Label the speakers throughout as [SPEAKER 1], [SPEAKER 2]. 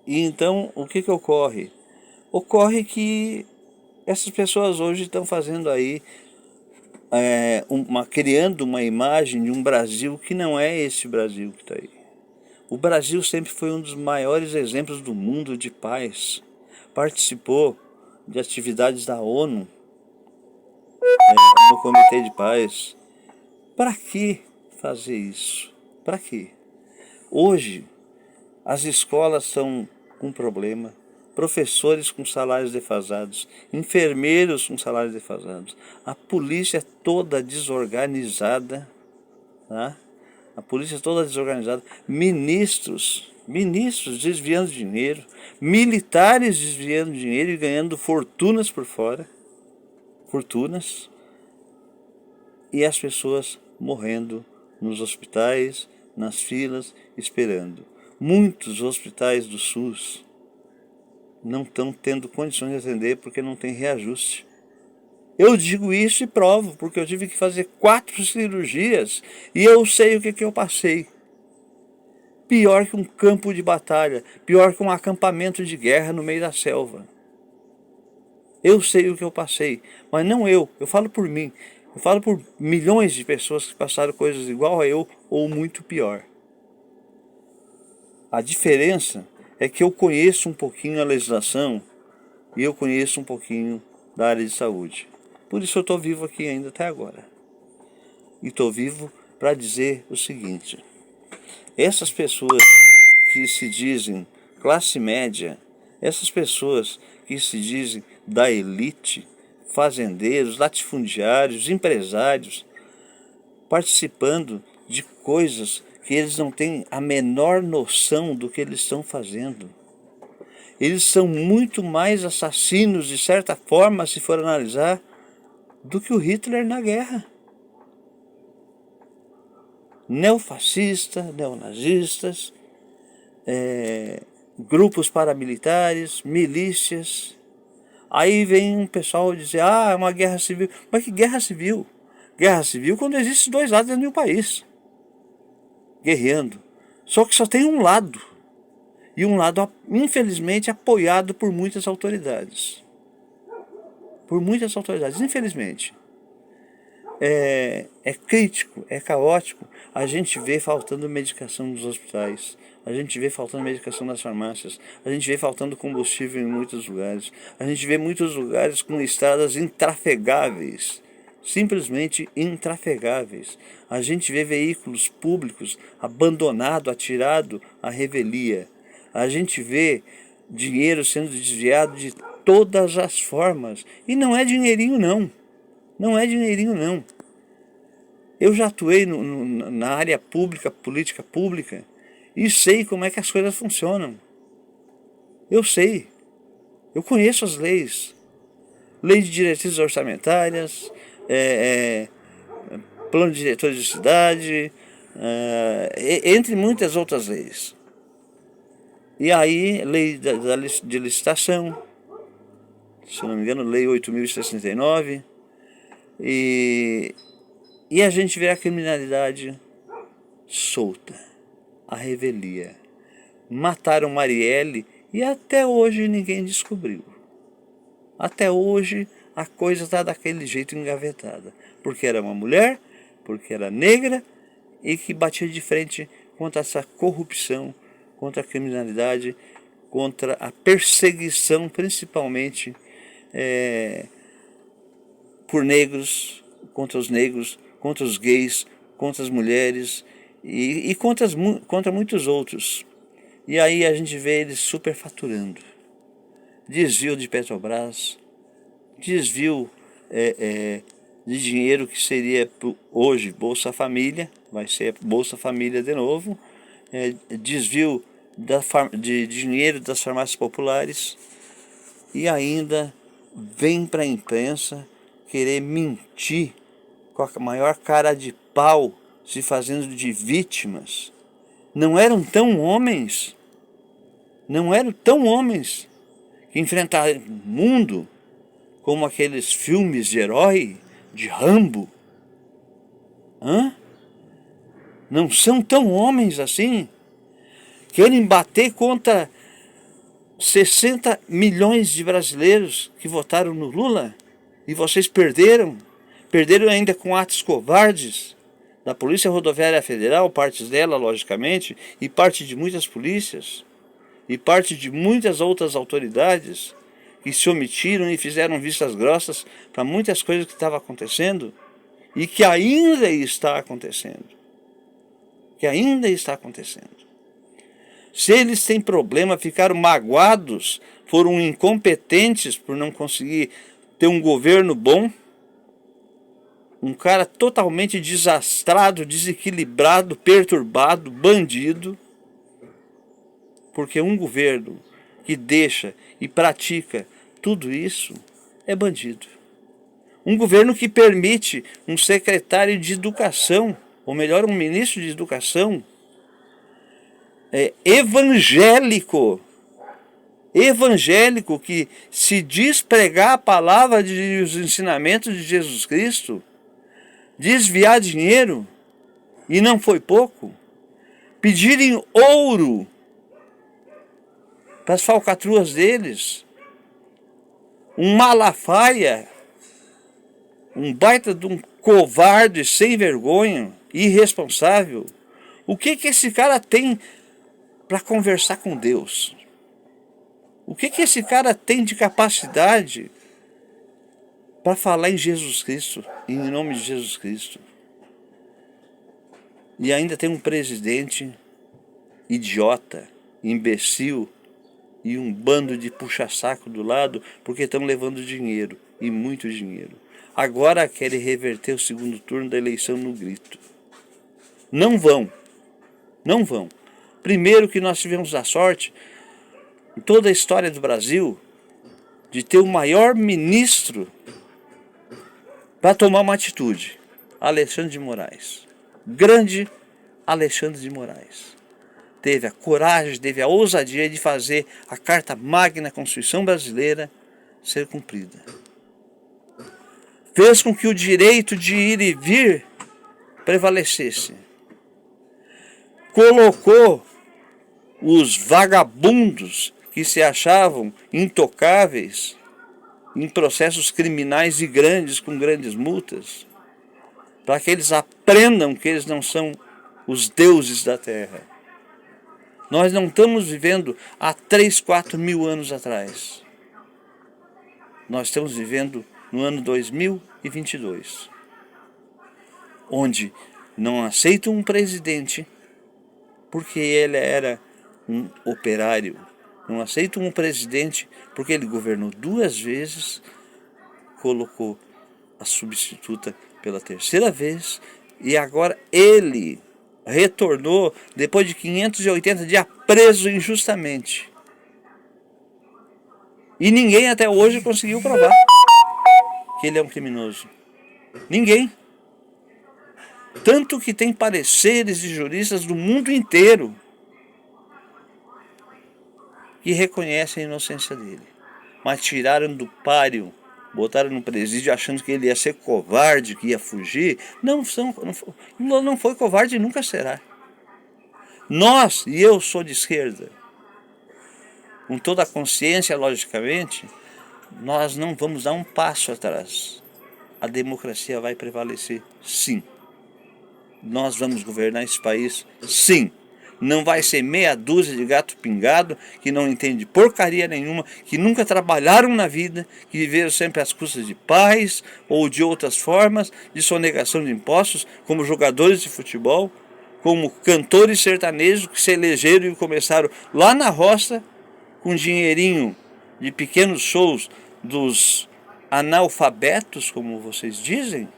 [SPEAKER 1] E então, o que ocorre? Ocorre que essas pessoas hoje estão fazendo aí, criando uma imagem de um Brasil que não é esse Brasil que está aí. O Brasil sempre foi um dos maiores exemplos do mundo de paz. Participou de atividades da ONU, no Comitê de Paz. Para que fazer isso? Para quê? Hoje, as escolas estão com problema, professores com salários defasados, enfermeiros com salários defasados, a polícia toda desorganizada, tá? A polícia toda desorganizada, ministros desviando dinheiro, militares desviando dinheiro e ganhando fortunas por fora, fortunas, e as pessoas morrendo nos hospitais, nas filas, esperando. Muitos hospitais do SUS não estão tendo condições de atender porque não tem reajuste. Eu digo isso e provo, porque eu tive que fazer 4 cirurgias e eu sei o que eu passei. Pior que um campo de batalha, pior que um acampamento de guerra no meio da selva. Eu sei o que eu passei, mas não eu falo por mim. Eu falo por milhões de pessoas que passaram coisas igual a eu ou muito pior. A diferença é que eu conheço um pouquinho a legislação e eu conheço um pouquinho da área de saúde. Por isso eu estou vivo aqui ainda até agora. E estou vivo para dizer o seguinte: essas pessoas que se dizem classe média, essas pessoas que se dizem da elite, fazendeiros, latifundiários, empresários, participando de coisas que eles não têm a menor noção do que eles estão fazendo. Eles são muito mais assassinos, de certa forma, se for analisar, do que o Hitler na guerra. Neofascista, neonazistas, grupos paramilitares, milícias. Aí vem um pessoal dizer, é uma guerra civil. Mas que guerra civil? Guerra civil quando existem 2 lados dentro de um país, guerreando. Só que só tem um lado. E um lado, infelizmente, apoiado por muitas autoridades. Por muitas autoridades, infelizmente. É crítico, é caótico. A gente vê faltando medicação nos hospitais. A gente vê faltando medicação nas farmácias. A gente vê faltando combustível em muitos lugares. A gente vê muitos lugares com estradas intrafegáveis. Simplesmente intrafegáveis. A gente vê veículos públicos abandonados, atirados à revelia. A gente vê dinheiro sendo desviado de todas as formas. E não é dinheirinho não. Não é dinheirinho não. Eu já atuei na área pública, política pública, e sei como é que as coisas funcionam. Eu sei. Eu conheço as leis. Lei de diretrizes orçamentárias, plano de diretores de cidade, entre muitas outras leis. E aí, lei de licitação, se não me engano, lei 8.069, e a gente vê a criminalidade solta, a revelia. Mataram Marielle e até hoje ninguém descobriu. Até hoje a coisa está daquele jeito engavetada. Porque era uma mulher, porque era negra e que batia de frente contra essa corrupção, contra a criminalidade, contra a perseguição, principalmente por negros, contra os gays, contra as mulheres e contra muitos outros. E aí a gente vê eles superfaturando. Desvio de Petrobras, desvio de dinheiro que seria hoje Bolsa Família, vai ser Bolsa Família de novo, desvio de dinheiro das farmácias populares, e ainda vem para a imprensa querer mentir com a maior cara de pau, se fazendo de vítimas. Não eram tão homens que enfrentaram o mundo como aqueles filmes de herói, de Rambo. Não são tão homens assim. Querem bater contra 60 milhões de brasileiros que votaram no Lula e vocês perderam. Perderam ainda com atos covardes da Polícia Rodoviária Federal, partes dela, logicamente, e parte de muitas polícias, e parte de muitas outras autoridades que se omitiram e fizeram vistas grossas para muitas coisas que estavam acontecendo e que ainda está acontecendo. Que ainda está acontecendo. Se eles têm problema, ficaram magoados, foram incompetentes por não conseguir ter um governo bom, um cara totalmente desastrado, desequilibrado, perturbado, bandido, porque um governo que deixa e pratica tudo isso é bandido. Um governo que permite um secretário de educação, ou melhor, um ministro de educação, evangélico, que se diz pregar a palavra e os ensinamentos de Jesus Cristo, desviar dinheiro, e não foi pouco, pedirem ouro para as falcatruas deles, um Malafaia, um baita de um covarde, sem vergonha, irresponsável. O que esse cara tem para conversar com Deus? O que esse cara tem de capacidade para falar em Jesus Cristo, em nome de Jesus Cristo? E ainda tem um presidente idiota, imbecil, e um bando de puxa-saco do lado, porque estão levando dinheiro, e muito dinheiro. Agora querem reverter o segundo turno da eleição no grito. Não vão. Não vão. Primeiro que nós tivemos a sorte, em toda a história do Brasil, de ter o maior ministro para tomar uma atitude. Alexandre de Moraes. Grande Alexandre de Moraes. Teve a coragem, teve a ousadia de fazer a Carta Magna, a Constituição Brasileira, ser cumprida. Fez com que o direito de ir e vir prevalecesse. Colocou os vagabundos que se achavam intocáveis em processos criminais e grandes, com grandes multas, para que eles aprendam que eles não são os deuses da terra. Nós não estamos vivendo há 3, 4 mil anos atrás. Nós estamos vivendo no ano 2022, onde não aceitam um presidente porque ele era um operário. Não aceitam um presidente porque ele governou 2 vezes, colocou a substituta pela 3ª vez e agora ele retornou depois de 580 dias preso injustamente. E ninguém até hoje conseguiu provar que ele é um criminoso. Ninguém. Tanto que tem pareceres de juristas do mundo inteiro que reconhecem a inocência dele. Mas tiraram do páreo, botaram no presídio achando que ele ia ser covarde, que ia fugir. Lula não foi covarde e nunca será. Nós, e eu sou de esquerda, com toda a consciência, logicamente, nós não vamos dar um passo atrás. A democracia vai prevalecer, sim. Nós vamos governar esse país, sim. Não vai ser meia dúzia de gato pingado que não entende porcaria nenhuma, que nunca trabalharam na vida, que viveram sempre às custas de pais ou de outras formas de sonegação de impostos, como jogadores de futebol, como cantores sertanejos que se elegeram e começaram lá na roça com dinheirinho de pequenos shows dos analfabetos, como vocês dizem.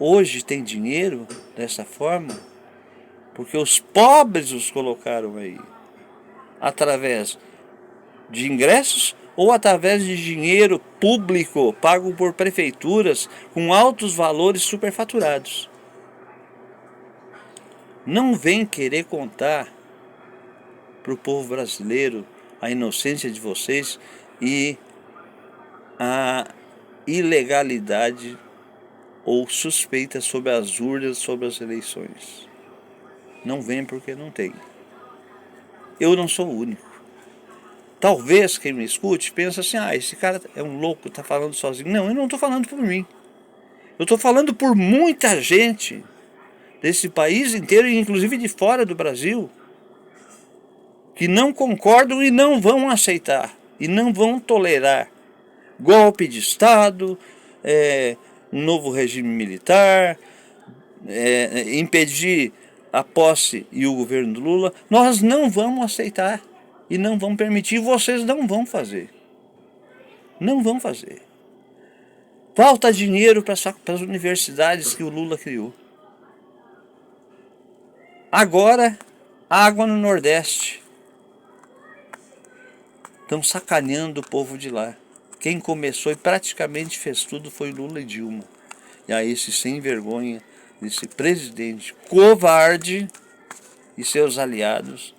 [SPEAKER 1] Hoje tem dinheiro dessa forma porque os pobres os colocaram aí, através de ingressos ou através de dinheiro público pago por prefeituras com altos valores superfaturados. Não vem querer contar para o povo brasileiro a inocência de vocês e a ilegalidade ou suspeita sobre as urnas, sobre as eleições. Não vem porque não tem. eu não sou o único. Talvez quem me escute pense assim, esse cara é um louco, está falando sozinho. Não, eu não estou falando por mim. Eu estou falando por muita gente desse país inteiro, inclusive de fora do Brasil, que não concordam e não vão aceitar, e não vão tolerar golpe de Estado, um novo regime militar, impedir a posse e o governo do Lula. Nós não vamos aceitar e não vamos permitir, vocês não vão fazer. Não vão fazer. Falta dinheiro para as universidades que o Lula criou. Agora, água no Nordeste. Estão sacaneando o povo de lá. Quem começou e praticamente fez tudo foi Lula e Dilma. E aí esse sem vergonha, esse presidente covarde e seus aliados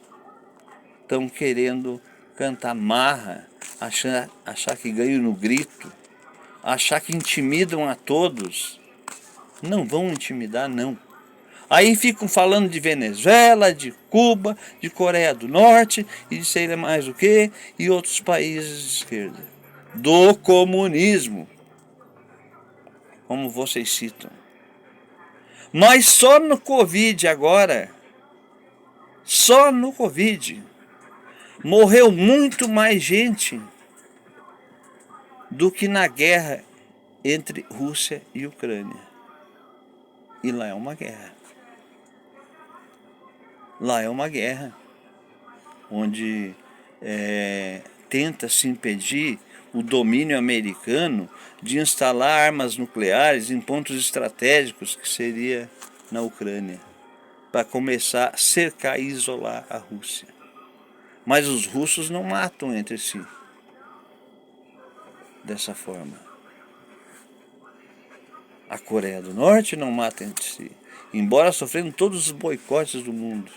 [SPEAKER 1] estão querendo cantar marra, achar que ganham no grito, achar que intimidam a todos. Não vão intimidar, não. Aí ficam falando de Venezuela, de Cuba, de Coreia do Norte e de sei lá mais o que, e outros países de esquerda. Do comunismo, como vocês citam. Mas só no Covid agora, só no Covid, morreu muito mais gente do que na guerra entre Rússia e Ucrânia. E lá é uma guerra. Lá é uma guerra onde tenta se impedir o domínio americano de instalar armas nucleares em pontos estratégicos, que seria na Ucrânia, para começar a cercar e isolar a Rússia. Mas os russos não matam entre si dessa forma. A Coreia do Norte não mata entre si, embora sofrendo todos os boicotes do mundo.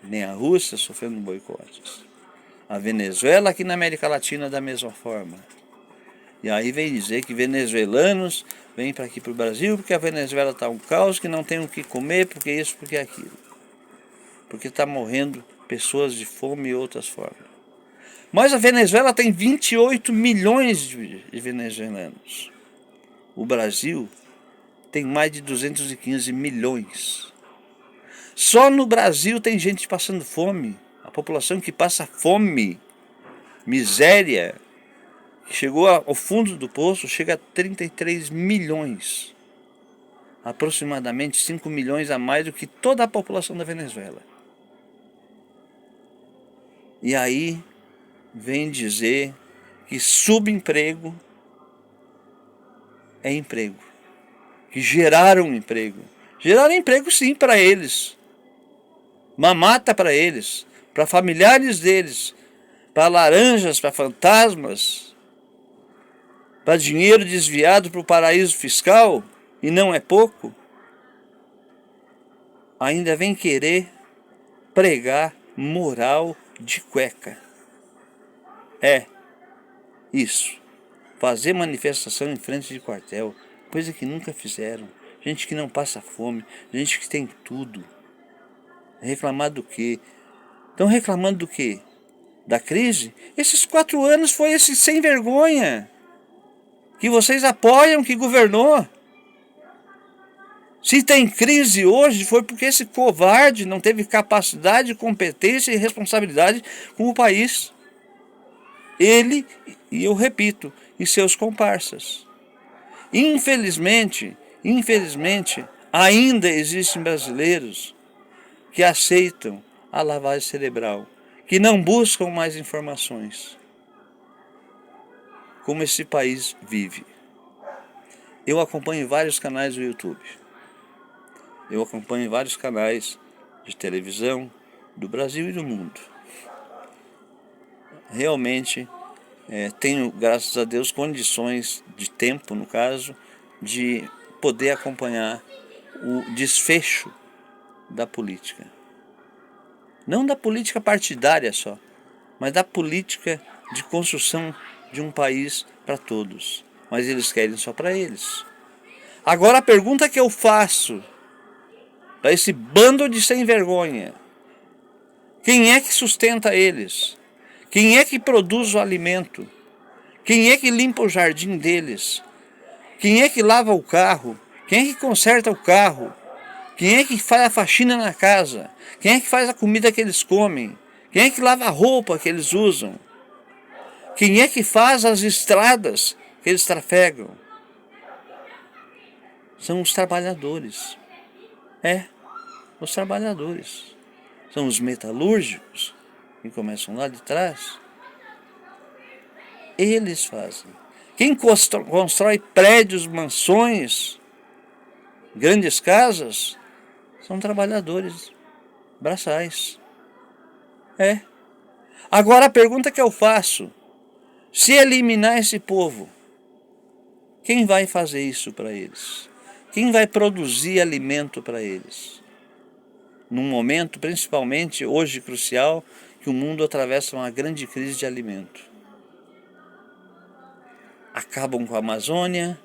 [SPEAKER 1] Nem a Rússia sofrendo boicotes. A Venezuela aqui na América Latina da mesma forma. E aí vem dizer que venezuelanos vêm para aqui para o Brasil porque a Venezuela está um caos, que não tem o que comer, porque isso, porque aquilo. Porque está morrendo pessoas de fome e outras formas. Mas a Venezuela tem 28 milhões de venezuelanos. O Brasil tem mais de 215 milhões. Só no Brasil tem gente passando fome. A população que passa fome, miséria, que chegou ao fundo do poço, chega a 33 milhões. Aproximadamente 5 milhões a mais do que toda a população da Venezuela. E aí vem dizer que subemprego é emprego. Que geraram emprego. Geraram emprego sim para eles. Mamata para eles, para familiares deles, para laranjas, para fantasmas, para dinheiro desviado para o paraíso fiscal, e não é pouco. Ainda vem querer pregar moral de cueca. Isso. Fazer manifestação em frente de quartel, coisa que nunca fizeram. Gente que não passa fome, gente que tem tudo. Reclamar do quê? Estão reclamando do quê? Da crise? Esses 4 anos foi esse sem vergonha que vocês apoiam, que governou. Se tem crise hoje foi porque esse covarde não teve capacidade, competência e responsabilidade com o país. Ele, e eu repito, e seus comparsas. Infelizmente, ainda existem brasileiros que aceitam a lavagem cerebral, que não buscam mais informações. Como esse país vive. Eu acompanho vários canais do YouTube. Eu acompanho vários canais de televisão do Brasil e do mundo. Realmente tenho, graças a Deus, condições de tempo, no caso, de poder acompanhar o desfecho da política. Não da política partidária só, mas da política de construção de um país para todos. Mas eles querem só para eles. Agora a pergunta que eu faço para esse bando de sem vergonha: Quem é que sustenta eles? Quem é que produz o alimento? Quem é que limpa o jardim deles? Quem é que lava o carro? Quem é que conserta o carro? Quem é que faz a faxina na casa? Quem é que faz a comida que eles comem? Quem é que lava a roupa que eles usam? Quem é que faz as estradas que eles trafegam? São os trabalhadores. É, os trabalhadores. São os metalúrgicos, que começam lá de trás. Eles fazem. Quem constrói prédios, mansões, grandes casas, são trabalhadores braçais. É. Agora a pergunta que eu faço: se eliminar esse povo, quem vai fazer isso para eles? Quem vai produzir alimento para eles? Num momento, principalmente hoje, crucial, que o mundo atravessa uma grande crise de alimento. Acabam com a Amazônia,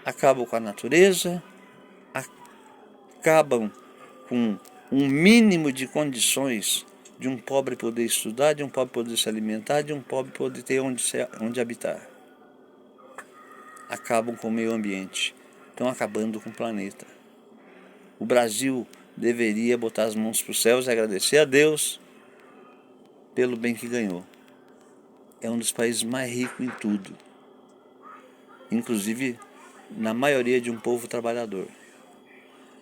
[SPEAKER 1] acabam com a natureza, acabam com um mínimo de condições de um pobre poder estudar, de um pobre poder se alimentar, de um pobre poder ter onde habitar. Acabam com o meio ambiente, estão acabando com o planeta. O Brasil deveria botar as mãos para os céus e agradecer a Deus pelo bem que ganhou. É um dos países mais ricos em tudo, inclusive na maioria de um povo trabalhador.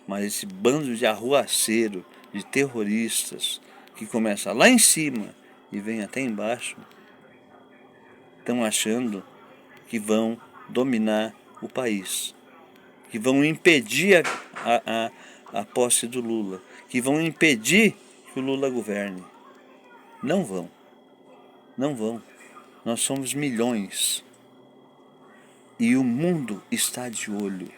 [SPEAKER 1] Mas esse bando de arruaceiro, de terroristas, que começa lá em cima e vem até embaixo, estão achando que vão dominar o país, que vão impedir a posse do Lula, que vão impedir que o Lula governe. Não vão. Não vão. Nós somos milhões. E o mundo está de olho.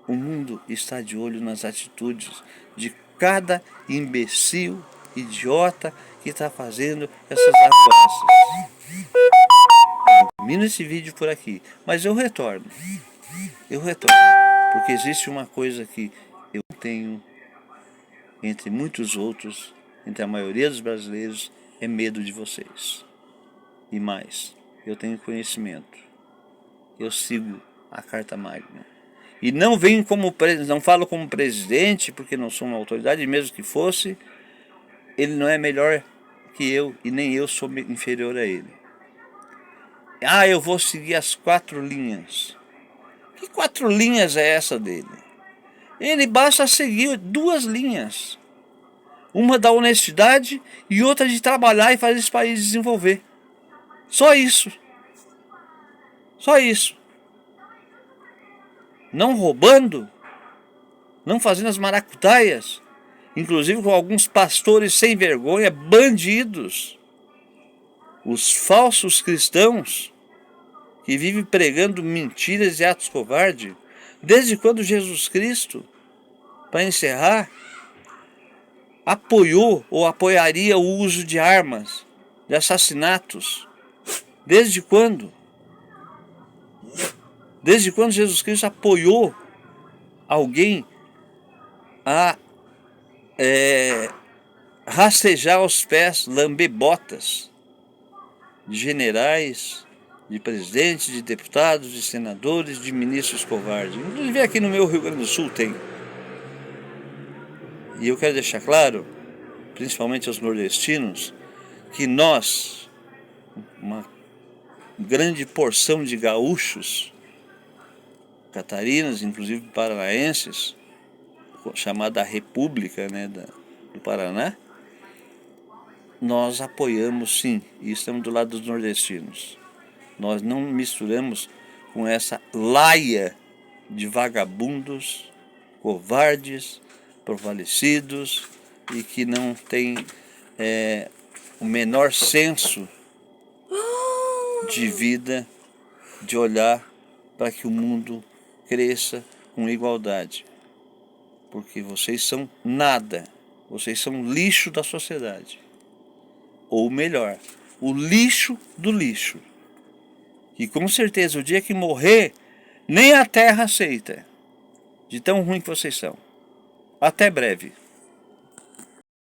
[SPEAKER 1] O mundo está de olho nas atitudes de cada imbecil, idiota que está fazendo essas arruaças. Termino esse vídeo por aqui, mas eu retorno. Porque existe uma coisa que eu tenho, entre muitos outros, entre a maioria dos brasileiros, é medo de vocês. E mais, eu tenho conhecimento. Eu sigo a Carta Magna. E não venho não falo como presidente, porque não sou uma autoridade, mesmo que fosse, ele não é melhor que eu e nem eu sou inferior a ele. Ah, eu vou seguir as 4 linhas. Que 4 linhas é essa dele? Ele basta seguir 2 linhas. Uma da honestidade e outra de trabalhar e fazer esse país desenvolver. Só isso. Só isso. Não roubando, não fazendo as maracutaias, inclusive com alguns pastores sem vergonha, bandidos, os falsos cristãos que vivem pregando mentiras e atos covardes. Desde quando Jesus Cristo, para encerrar, apoiou ou apoiaria o uso de armas, de assassinatos? Desde quando? Desde quando Jesus Cristo apoiou alguém a rastejar os pés, lamber botas de generais, de presidentes, de deputados, de senadores, de ministros covardes? Inclusive aqui no meu Rio Grande do Sul tem. E eu quero deixar claro, principalmente aos nordestinos, que nós, uma grande porção de gaúchos, catarinas, inclusive paranaenses, chamada República, né, do Paraná, nós apoiamos sim, e estamos do lado dos nordestinos. Nós não misturamos com essa laia de vagabundos, covardes, prevalecidos e que não tem o menor senso de vida, de olhar para que o mundo cresça com igualdade. Porque vocês são nada, vocês são lixo da sociedade. Ou melhor, o lixo do lixo. E com certeza o dia que morrer, nem a terra aceita, de tão ruim que vocês são. Até breve.